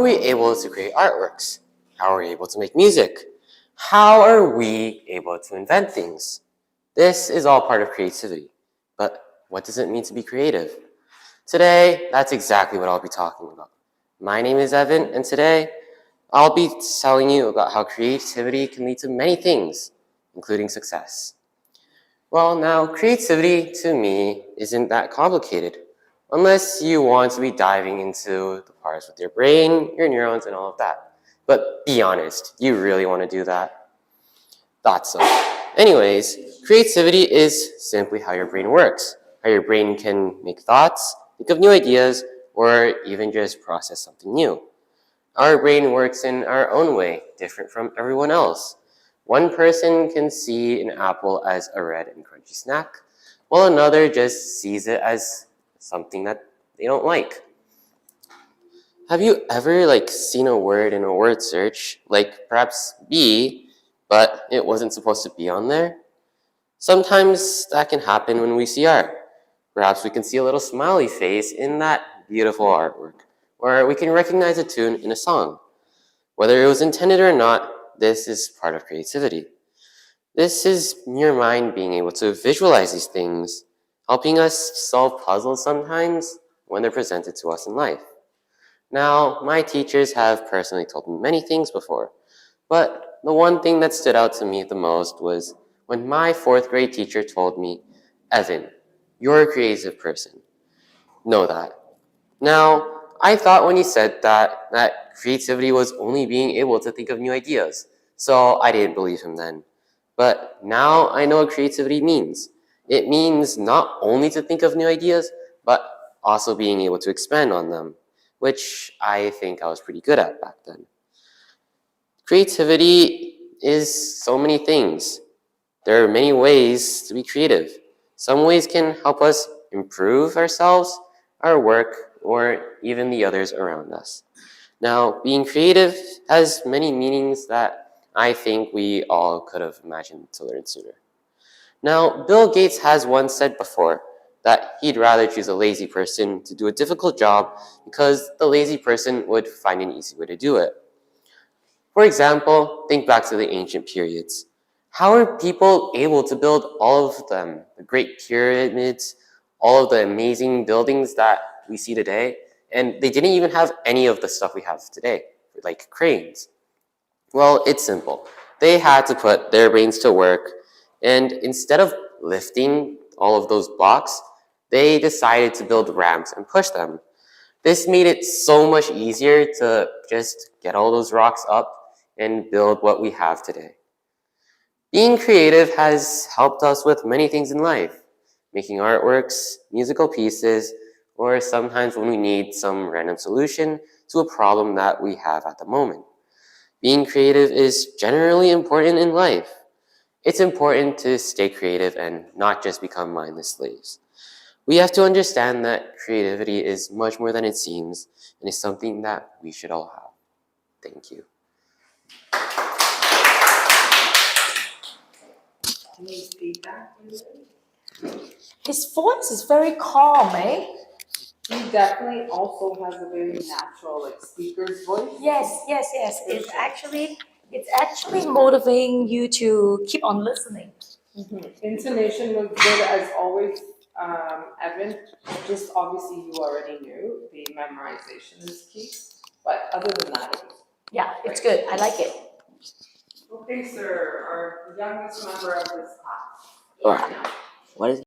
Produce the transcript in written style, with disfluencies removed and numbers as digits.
we able to create artworks? How are we able to make music? How are we able to invent things? This is all part of creativity. But what does it mean to be creative? Today, that's exactly what I'll be talking about. My name is Evan, and today I'll be telling you about how creativity can lead to many things, including success. Well, now, creativity to me isn't that complicated, unless you want to be diving into the parts with your brain, your neurons, and all of that. But be honest, you really want to do that? Thought so. Anyways, creativity is simply how your brain works, how your brain can make thoughts, think of new ideas, or even just process something new. Our brain works in our own way, different from everyone else. One person can see an apple as a red and crunchy snack, while another just sees it as something that they don't like. Have you ever seen a word in a word search, like perhaps be, but it wasn't supposed to be on there? Sometimes that can happen when we see art. Perhaps we can see a little smiley face in that beautiful artwork, or we can recognize a tune in a song. Whether it was intended or not, this is part of creativity. This is your mind being able to visualize these things, helping us solve puzzles sometimes when they're presented to us in life. Now, my teachers have personally told me many things before, but the one thing that stood out to me the most was when my fourth grade teacher told me, Evan, you're a creative person. Know that. Now, I thought when he said that creativity was only being able to think of new ideas, so I didn't believe him then. But now I know what creativity means. It means not only to think of new ideas, but also being able to expand on them, which I think I was pretty good at back then. Creativity is so many things. There are many ways to be creative. Some ways can help us improve ourselves, our work, or even the others around us. Now, being creative has many meanings that I think we all could have imagined to learn sooner. Now, Bill Gates has once said before that he'd rather choose a lazy person to do a difficult job because the lazy person would find an easy way to do it. For example, think back to the ancient periods. How are people able to build all of them, the great pyramids, all of the amazing buildings that we see today? And they didn't even have any of the stuff we have today, like cranes. Well, it's simple. They had to put their brains to work, and instead of lifting all of those blocks, they decided to build ramps and push them. This made it so much easier to just get all those rocks up and build what we have today. Being creative has helped us with many things in life, making artworks, musical pieces, or sometimes when we need some random solution to a problem that we have at the moment. Being creative is generally important in life. It's important to stay creative and not just become mindless slaves. We have to understand that creativity is much more than it seems and is something that we should all have. Thank you. Any feedback? His voice is very calm, eh? He definitely also has a very natural, speaker's voice. Yes. It's actually motivating you to keep on listening. Intonation was good as always, Evan. Just obviously you already knew the memorization is key, but other than that, it was Yeah, it's good. I like it. okay, sir. Our youngest member of this class. All right. What is